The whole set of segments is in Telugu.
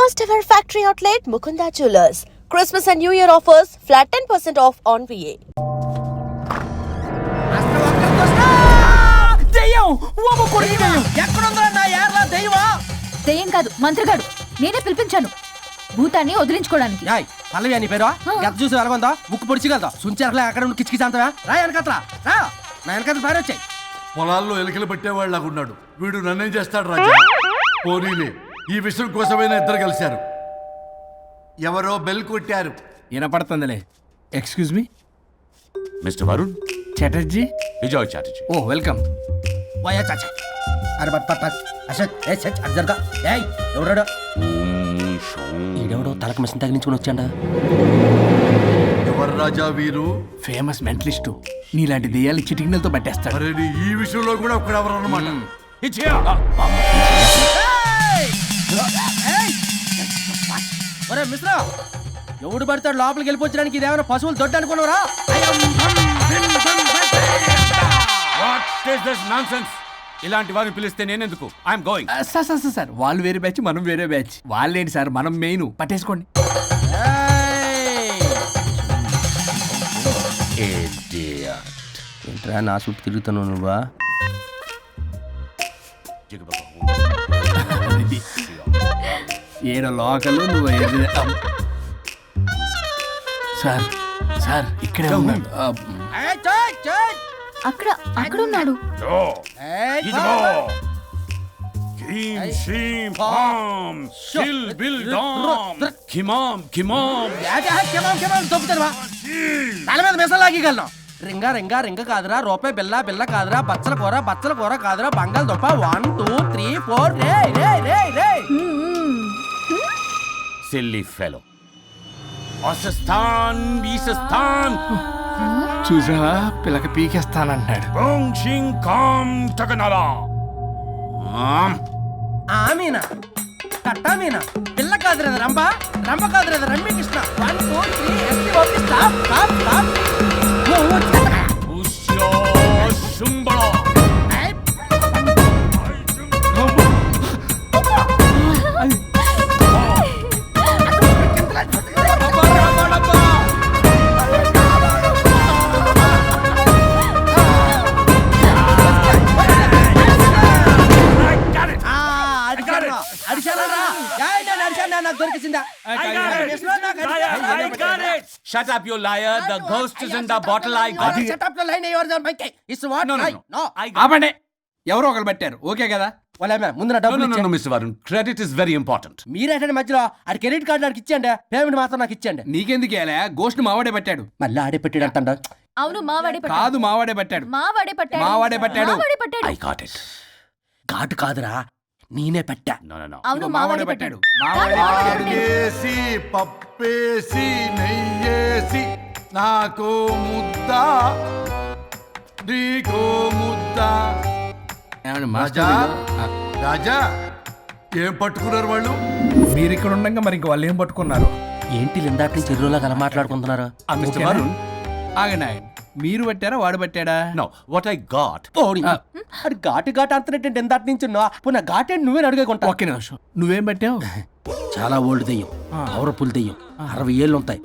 First ever factory outlet, Mukunda Jewelers. Christmas and New Year offers, flat 10% off on VA. దెయ్యం కాదు మంత్రగాడు. నేనే పిలిపించాను భూతాన్ని వదిలించుకోవడానికి. పల్లవి అని పేరు గత చూసి వెలగొందా ముక్కు పొడిచిగలదా సుంచరలే అక్కడ ఉండి కిచకిచ అంతవా రా వెనకట్రా రా నా వెనకట్ల పారి వచ్చాయి. పొలాల్లో ఎలికలు పట్టేవాళ్ళకున్నాడు వీడు. నన్నేం చేస్తాడు రాజా? పోనీలే, ఈ విషయం కోసమైనా ఇద్దరు కలిశారు. ఎవరో బెల్ కొట్టారు. వినపడుతుందిలే. Excuse me mister Varun Chatterjee. Vijay Chatterjee. Oh welcome. వాయా చాచా అరే బట్ పట్ అశోక్ ఏ సచ్ అర్జర్గా ఏయ్ ఎవరాడు? ఈడెవడో తలకు మిషన్ తగిలించుకుని వచ్చాడా? ఎవరు రాజా వీరు? Famous mentalist. నీలాంటి దెయ్యాలు చిటికినలతో పట్టేస్తాడు. అరే నీ ఈ విషయంలో కూడా ఒకడెవరు అన్నమాట. ఒరే మిశ్రా, ఎవడు పడతాడు లోపలికి వెళ్ళిపోవడానికి? ఇదేమైనా పశువులు దొడ్డు అనుకున్నారా? ఇలాంటి వారిని పిలిస్తే నేనెందుకు? I'm going. సార్ వాళ్ళు వేరే బ్యాచ్, మనం వేరే బ్యాచ్. వాళ్ళేంటి సార్, మనం మెయిన్. పట్టేసుకోండి. ఏంట్రా నా చుట్టూ తిరుగుతాను నువ్వా? ఏడ లోకలు నువ్వు సార్ సార్ ఇక్కడే ఉన్నాడు. అక్కడ అక్కడ ఉన్నాడు. తల మీద మెసలాగలను. రింగా రింగా రింగ కాదురా, రూపాయి బిల్ల బిల్ల కాదురా, బచ్చల కూర కాదురా, బంగాళదుంప 1 2 3 4 రే రే రే రే. Silly fellow. అసస్థాన్ బీసస్థాన్. చూసావా, పిల్లకి పీకేస్తానంటాడు. ఆమీనా కట్టామీనా పిల్ల కాదురా రంభ, రంభ కాదురా Ramya Krishna. 1 2 3 ST OP stop stop stop. Shut up, you liar. The ghost is in the bottle. I got it. Shut up the line. You are the mic. It's what? No. ఆపండి. ఎవరో ఒకరు పెట్టారు. ఓకే కదా? ముందు నా డబ్బులు No, Mr. Varun. Credit is very important. మీరేటండి మధ్యలో ఆడి క్రెడిట్ కార్డు నాకు ఇచ్చేయండి, పేమెంట్ మాత్రం నాకు ఇచ్చేయండి. నీకెందుకు ఇలా? గోష్ట్ మావాడే పట్టాడు. మళ్ళీ ఆడే పెట్టాడు అంటాడు. అవును మావాడే పట్టాడు. కాదు మావాడే పట్టాడు. మావాడే పట్టాడు. మావాడే పట్టాడు. I got it. ఘాటు కాదురా, నేనే పెట్టా. No. అవును మావాడే పట్టాడు. ఆకేసి పప్పేసి నెయ్యేసి నాకు ముద్ద నీకో ముద్ద. రాజా రాజా ఏం పట్టుకున్నారు వాళ్ళు? మీరు ఇక్కడ ఉండగా మరి ఇంక వాళ్ళు ఏం పట్టుకున్నారు? ఏంటి ఇందాక నుంచి చెరువులా కల మాట్లాడుకుంటున్నారు? Mr. Varun. ఆగండి. మీరు పట్టారా వాడు పట్టాడా? No, what I got. అది ఘాటు ఘాటు అంతనేంటి ఇందాక నుంచి పునః ఘాటేంటి నువ్వే అడుగుకుంటా. ఒక్క నిమిషం. నువ్వేం పట్టావు? చాలా ఓల్డ్ దెయ్యం, పవర్ఫుల్ దెయ్యం, 60 ఏళ్ళు ఉంటాయి.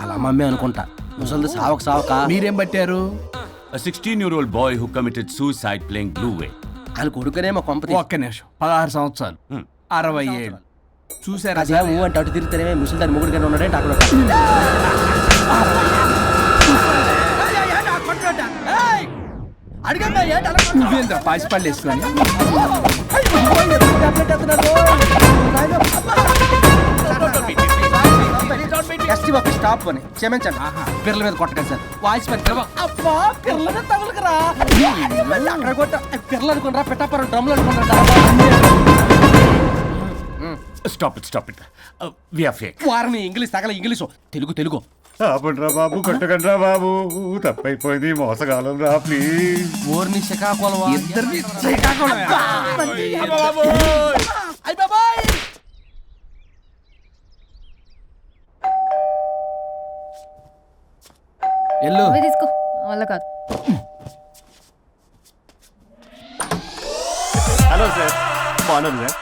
అలా అమ్మమ్మే అనుకుంటా. ముసలిది సావక. మీరేం పట్టారు? A 16-year-old boy who committed suicide playing Blue Whale. వాళ్ళు కొడుకునేమో కొంపతి. ఒక్క నిమిషం. 16 సంవత్సరాలు, 60 ఏళ్ళు. చూసారా? అదే అంటే అటు తిరుగుతానే ముసలి దాని ముగ్గురు ఉన్నాడంటే అక్కడ. నువ్వేంద్ర పాసిపళ్ళు వేసుకొని స్టాప్ అని క్షమించండి. పిల్లల మీద కొట్టగా సార్ వాయిస్ పిల్లల మీద తగులుకురా అక్కడ కొట్ట పిల్లలు అనుకున్నారా, పెట్టాపర డ్రమ్లు అనుకున్నారా? Stop it. We are fake. వారిని ఇంగ్లీష్ తగల ఇంగ్లీషు తెలుగు. ఆపండ్రా బాబు, కొట్టకండ్రా బాబు, తప్పైపోయింది, మోసగాలం రా ప్లీజ్. ఊరిని శ్రీకాకుళం ఇద్దరిని శ్రీకాకుళం. ఎల్లు తీసుకో వల్ల కాదు. హలో సార్, బాగున్నాను సార్.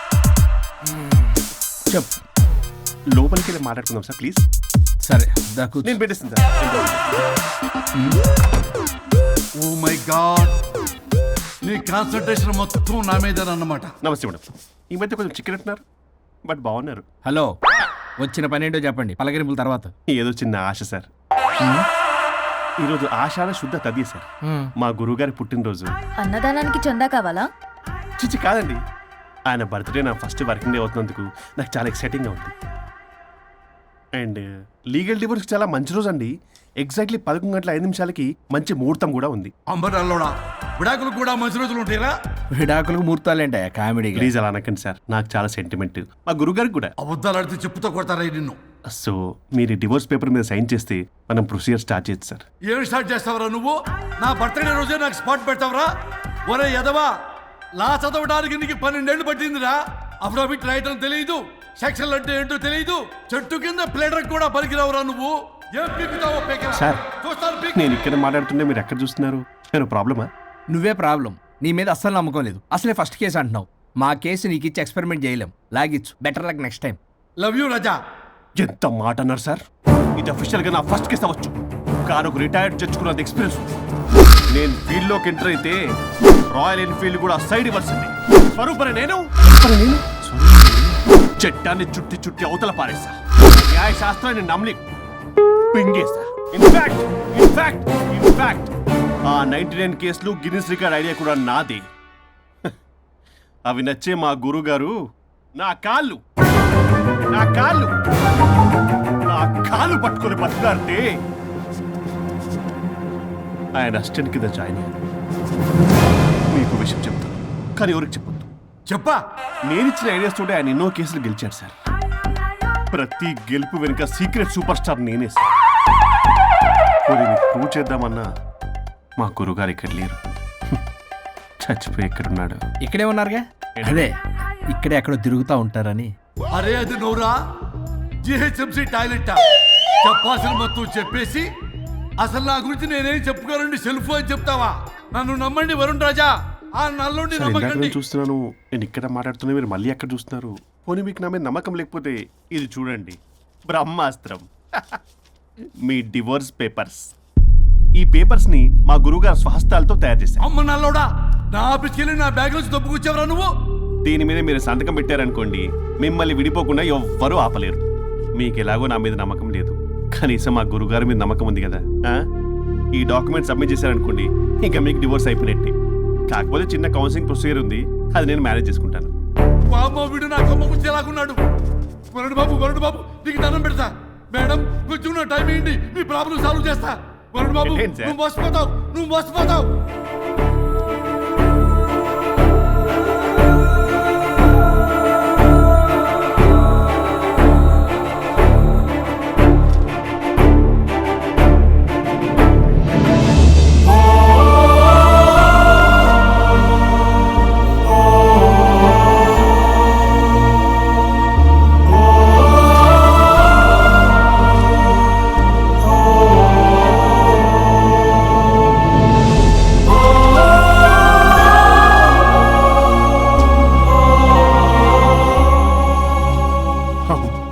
చెప్పు. లోపలికి వెళ్ళి మాట్లాడుకుందాం సార్ ప్లీజ్. సరే దాకు నేను పెట్టేస్తాను సార్. ఓ మై గాడ్, నీ కాన్సన్ట్రేషన్ మొత్తం నా మీదనన్నమాట. నమస్తే మేడం. ఈ మధ్య కొంచెం చికెన్ అంటున్నారు బట్ బాగున్నారు. హలో, వచ్చిన పని ఏంటో చెప్పండి, పలకరింపుల తర్వాత. ఏదో చిన్న ఆశ సార్. ఈరోజు ఆషాఢ శుద్ధ తది సార్, మా గురువుగారి పుట్టినరోజు. అన్నదానానికి చందా కావాలా? చిచ్చి కాదండి, ఆయన బర్త్డే నా ఫస్ట్ వర్కింగ్ డే అవుతున్నందుకు నాకు చాలా ఎక్సైటింగ్గా ఉంది. అండ్ లీగల్ డివోర్స్కి చాలా మంచి రోజు అండి. ఎగ్జాక్ట్లీ 11:05 మంచి ముహూర్తం కూడా ఉంది. అంబరాల్లోడా విడాకులు కూడా మంచి రోజులు ఉంటాయిరా. విడాకులకు ముహూర్తాలేంటా కామెడీ. ప్లీజ్ అలా అనకండి సార్, నాకు చాలా సెంటిమెంట్, మా గురుగారికి కూడా. అబద్ధాలు ఆడితే చెప్పుతో కొడతారా నిన్ను. సో మీరు డివోర్స్ పేపర్ మీద సైన్ చేస్తే మనం ప్రొసీజర్ స్టార్ట్ చేయొచ్చు సార్. ఏం స్టార్ట్ చేస్తావరా నువ్వు? నా బర్త్డే రోజే నాకు స్పాట్ పెడతావరా? ఒరే ఎదవా, లా చదవడానికి నీకు 12 ఏళ్ళు పట్టిందిరా. అఫిడవిట్ రాయటం తెలియదు, సెక్షన్లు అంటే ఏంటో తెలియదు, చెట్టు కింద ప్లేడర్ కూడా పలికిరావురా నువ్వు. ఏం పీకుతావో పీకరా. సార్ చూస్తాను పీకు. నేను ఇక్కడ మాట్లాడుతుంటే మీరు ఎక్కడ చూస్తున్నారు? నేను ప్రాబ్లమా? నువ్వే ప్రాబ్లం. నీ మీద అస్సలు నమ్మకం లేదు. అసలే ఫస్ట్ కేసు అంటున్నావు. మా కేసు నీకు ఇచ్చి ఎక్స్పెరిమెంట్ చేయలేం. లాగిచ్చు. Better luck next time. Love you Raja. ఎంత మాట అన్నారు సార్. ఇది అఫీషియల్ గా నా ఫస్ట్ కేసు అవ్వచ్చు, కానీ ఒక రిటైర్డ్ జడ్జ్కున్నది ఎక్స్పీరియన్స్. నేను ఫీల్డ్ లోకి ఎంటర్ అయితే రాయల్ ఎన్ఫీల్డ్ కూడా సైడ్ ఇవ్వాల్సింది. స్వరూపరే నేను చట్టాన్ని చుట్టి చుట్టి అవతల పారేసా. న్యాయ శాస్త్రాన్ని నమ్మి పింగేసా. ఇన్ఫాక్ట్ ఆ 99 కేసులు గిన్నిస్ రికార్డ్ ఐడియా కూడా నాదే. అవి నచ్చే మా గురుగారు నా కాళ్ళు పట్టుకొని బతులాడితే ఆయన అసిస్టెంట్ కింద జాయిన్ అయ్యాను. మీకు విషయం చెప్తాను, కానీ ఎవరికి చెప్పొద్దు. చెప్పా. నేనిచ్చిన ఐడియాస్ తోటి ఆయన ఎన్నో కేసులు గెలిచాడు సార్. ప్రతి గెలుపు వెనుక సీక్రెట్ సూపర్ స్టార్ నేనే సార్. ప్రూవ్ చేద్దామన్నా మా గురుగారు ఇక్కడ లేరు. చచ్చిపోయి ఎక్కడున్నాడు? ఇక్కడే ఉన్నారుగా. అదే ఇక్కడే ఎక్కడో తిరుగుతూ ఉంటారని. అరే అది నోరా, జిహెచ్ఎంసీ టాయిలెట్. చెప్పాల్సిన మొత్తం చెప్పేసి అసలు నా గురించి నేనేం చెప్పుకోనండి సెల్ఫ్ అని చెప్తావా? నన్ను నమ్మండి వరుణ్ రాజా, ఆ నల్లుండి సార్, ఇందాక నమ్మకండి. నేను చూస్తున్నాను, నేను ఇక్కడ మాట్లాడుతున్నా, మీరు మళ్ళీ ఎక్కడ చూస్తున్నారు? పోనీ మీకు నా మీద నమ్మకం లేకపోతే ఇది చూడండి, బ్రహ్మాస్త్రం. మీ డివోర్స్ పేపర్స్. ఈ పేపర్స్ ని మా గురువుగారు స్వహస్తాలతో తయారు చేశారు. అమ్మ నల్లోడా, నా ఆఫీస్కి వెళ్ళి నా బ్యాగ్ నుంచి దొప్పుకొచ్చావరా నువ్వు? దీని మీద మీరు సంతకం పెట్టారనుకోండి, మిమ్మల్ని విడిపోకుండా ఎవ్వరూ ఆపలేరు. మీకు ఎలాగో నా మీద నమ్మకం లేదు, కనీసం మా గురుగారి మీద నమ్మకం ఉంది కదా. ఈ డాక్యుమెంట్ సబ్మిట్ చేశారనుకోండి, ఇంకా మీకు డివోర్స్ అయిపోయినట్టే. కాకపోతే చిన్న కౌన్సిలింగ్ ప్రొసీజర్ ఉంది, అది నేను మేనేజ్ చేసుకుంటాను. బాబు వీడు నా కొమ్మ గురించి ఎలాగున్నాడు? వరుణ్ బాబు నీకు దండం పెడతా. మేడం కొంచెం నా టైం ఏంటి, మీ ప్రాబ్లం సాల్వ్ చేస్తా. వరుణ్ బాబు ఏంటి సార్? నువ్వు మోసపోతావు.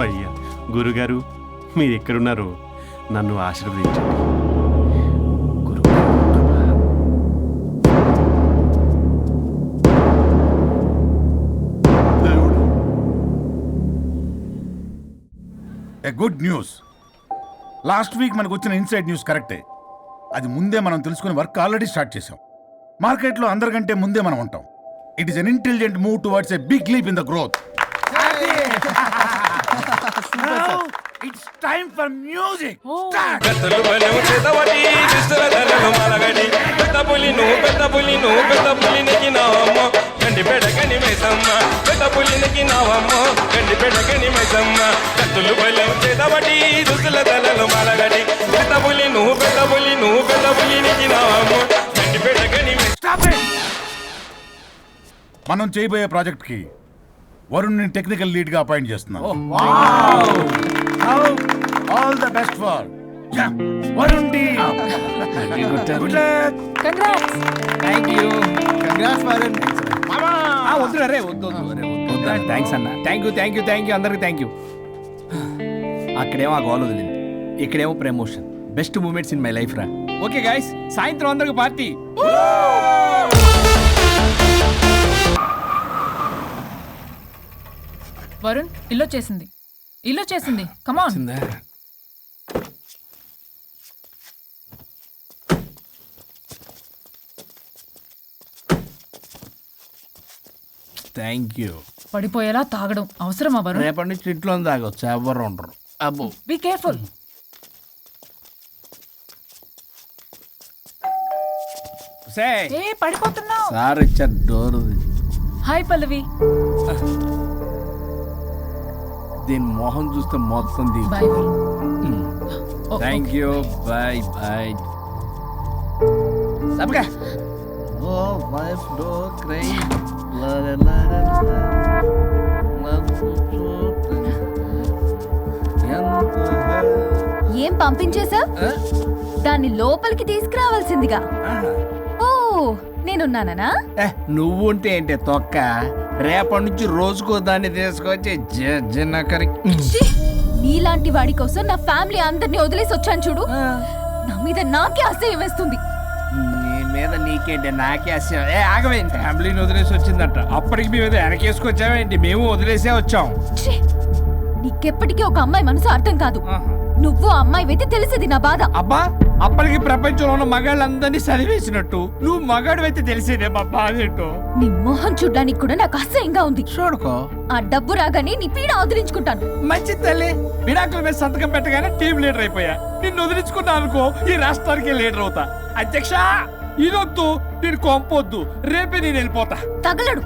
అయ్యా గురుగారు, మీరు ఎక్కడున్నారో నన్ను ఆశీర్వదించండి. A good news. Last week మనకు వచ్చిన ఇన్సైడ్ న్యూస్ కరెక్టే. అది ముందే మనం తెలుసుకుని వర్క్ ఆల్రెడీ స్టార్ట్ చేసాం. మార్కెట్లో అందరికంటే ముందే మనం ఉంటాం. It is an intelligent move towards a big leap in the growth. It's time for music. మనం చేయబోయే ప్రాజెక్ట్ కి వరుణ్ టెక్నికల్ లీడ్ గా అపాయింట్ చేస్తున్నాం. All the best for Varun డి. Good luck. Congrats. Thank you. వద్దు రే, వద్దు. థ్యాంక్స్ అన్న. థ్యాంక్ యూ అందరికి థ్యాంక్ యూ. అక్కడేమో ఆ గోల్ వదిలింది, ఇక్కడేమో promotion. Best moments in my life రా. ఓకే గైస్, సాయంత్రం అందరికి పార్టీ. వరుణ్, ఇల్లు చేసింది కమాన్. Thank you. పడిపోయేలా తాగడం అవసరమా వరుణ్? రేపటి నుంచి ఇంట్లో తాగొచ్చు, ఎవరు ఉండరు. అబ్బో, బీ కేర్ఫుల్. ఏ పడిపోతున్నావు? సార్ ఇచ్చారు డోర్. హాయ్ పల్లవి. దీని మొహం చూస్తే మొత్తం దిగు. Bye Varun. Thank you, bye bye. సబ్గా ఓ వైఫ్ డో క్రై ఏం పంపించేశా? దాన్ని లోపలికి తీసుకురావాల్సిందిగా. ఓ నేనున్నానా? నువ్వు ఉంటే ఏంటి తొక్క, రేపటి నుంచి రోజుకో దాన్ని తీసుకొచ్చి జనకరి. నీలాంటి వాడి కోసం నా ఫ్యామిలీ అందరినీ వదిలేసి వచ్చాను చూడు. నా మీద నాకే అసహ్యం వేస్తుంది. నీ మీద నీకేంటి, నాకే అసలు. ఆగవేంటి, ఫ్యామిలీని వదిలేసి వచ్చిందంట, అప్పటికి మేము ఏదో వెనకేసుకొచ్చామేంటి? మేము వదిలేసే వచ్చాం. నీకెప్పటికీ ఒక అమ్మాయి మనసు అర్థం కాదు. నువ్వు అమ్మాయి అయితే తెలిసేది నా బాధ. అబ్బా, అప్పటికి ప్రపంచంలో ఉన్న మగాళ్ళందరినీ చదివేసినట్టు నువ్వు మగాడు అయితే తెలిసేదే మా బాధ ఏంటో. నీ మొహం చూడ్డానికి కూడా నాకు అసహ్యంగా ఉంది. చూడుకో, ఆ డబ్బు రాగానే నీ పీడ వదిలించుకుంటాను. మంచి తల్లి. విడాకుల మీద సంతకం పెట్టగానే టీం లీడర్ అయిపోయా. నిన్ను వదిలించుకున్నా అనుకో, ఈ రాష్ట్రానికి లీడర్ అవుతా. అధ్యక్ష, ఇదొద్దు, నేను కొంపొద్దు, రేపే నేను వెళ్ళిపోతా. తగలడు.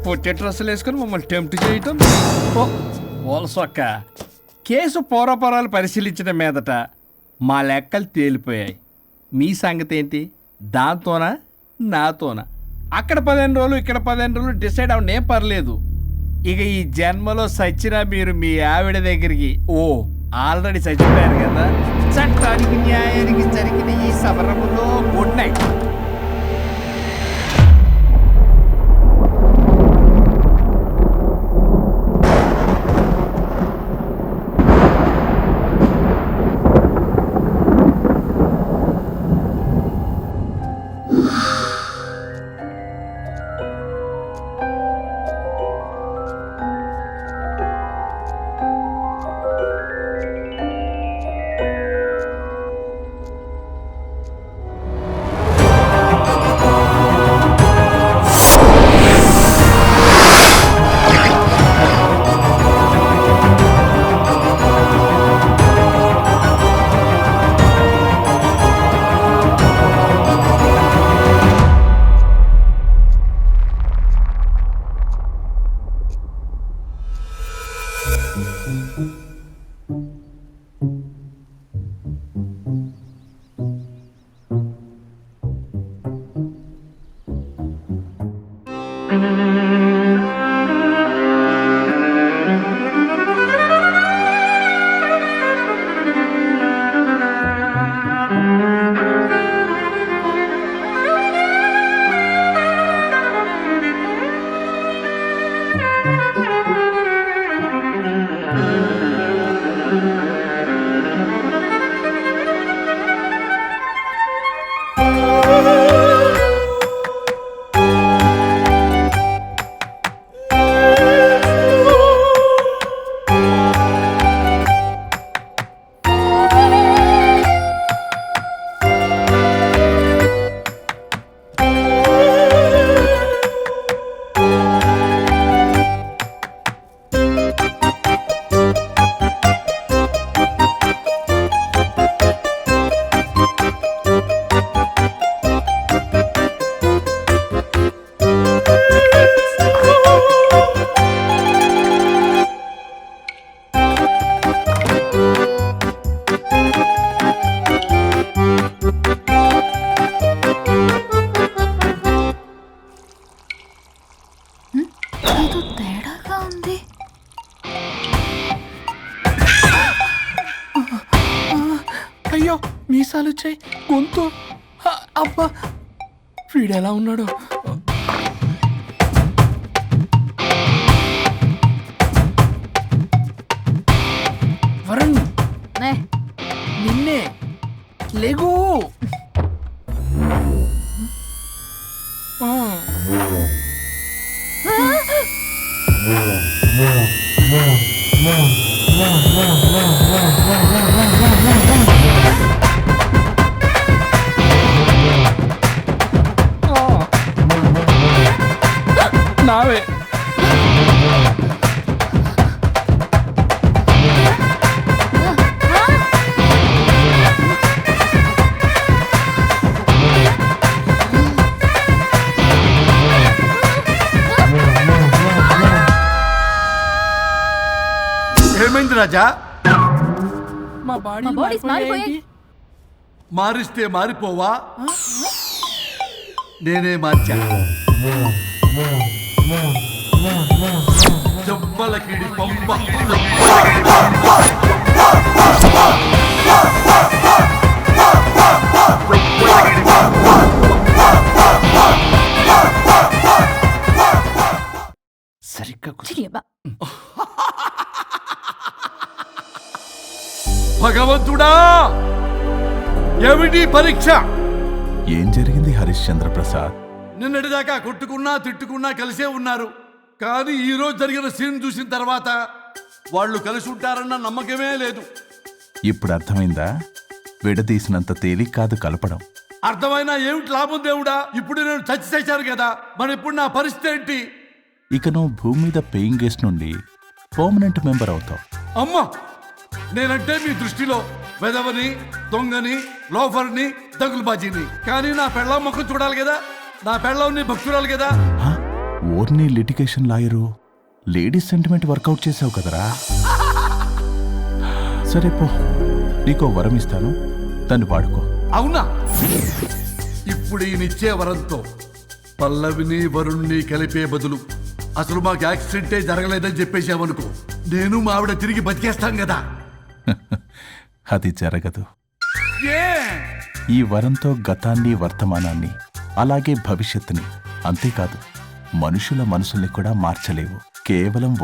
పొట్టె డ్రెస్సులు వేసుకుని మమ్మల్ని టెంప్ట్ చేయటం. ఓల్సొక్క, కేసు పూర్వపరాలు పరిశీలించిన మీదట మా లెక్కలు తేలిపోయాయి. మీ సంగతి ఏంటి? దాంతోనా నాతోనా? అక్కడ 15 రోజులు, ఇక్కడ 15 రోజులు డిసైడ్ అవనేం పర్లేదు. ఇక ఈ జన్మలో సచ్చినా మీరు మీ ఆవిడ దగ్గరికి ఆల్రెడీ చచ్చిపోయారు కదా. చట్టానికి న్యాయానికి జరిగిన ఈ సమరములో గుడ్ నైట్. అయ్యో, మీసాలు వచ్చాయి, గొంతు. అబ్బా, వీడు ఎలా ఉన్నాడు? నావే ఏమైంది రాజా? మా మా బాడీస్ మారిపోయాయి. మారిస్తే మారిపోవా? నేనే మార్చా. జబ్బలకిడి పంప. సరిగ్గా చిరియబ్బా. భగవంతుడా, ఏమిటి పరీక్ష? ఏం జరిగింది హరిశ్చంద్ర ప్రసాద్? నిన్నటిదాకా కొట్టుకున్నా తిట్టుకున్నా కలిసే ఉన్నారు. కానీ ఈ రోజు జరిగిన సీన్ చూసిన తర్వాత వాళ్ళు కలిసి ఉంటారన్న నమ్మకమే లేదు. ఇప్పుడు అర్థమైందా? విడదీసినంత తేలిక కాదు కలపడం. అర్థమైనా ఏమిటి లాభం దేవుడా? ఇప్పుడు నేను చచ్చి చేశాను కదా, మరి ఇప్పుడు నా పరిస్థితి ఏంటి? ఇక నువ్వు భూమి మీద పేయింగ్ గెస్ట్ నుండి పర్మనెంట్ మెంబర్ అవుతావు. అమ్మా, నేనంటే మీ దృష్టిలో వెదవని, దొంగని, లోఫర్ని, దగులుబాజీని. కానీ నా పెళ్ళం ముఖం చూడాలి కదా, నా పెళ్ళం నీ భక్తురాలు కదా. ఓర్ని litigation lawyer, ladies sentiment work out చేసావు కదరా. సరే పో, నీకో వరం ఇస్తాను, దాన్ని వాడుకో. అవునా? ఇప్పుడు ఈయనిచ్చే వరంతో పల్లవిని వరుణ్ణి కలిపే బదులు అసలు మాకు యాక్సిడెంటే జరగలేదని చెప్పేసామనుకో, నేను మా ఆవిడ తిరిగి బతికేస్తాం కదా. అది జరగదు. ఏ? ఈ వరంతో గతాన్ని, వర్తమానాన్ని, అలాగే భవిష్యత్తుని, అంతేకాదు మనుషుల మనసుల్ని కూడా మార్చలేవు. కేవలం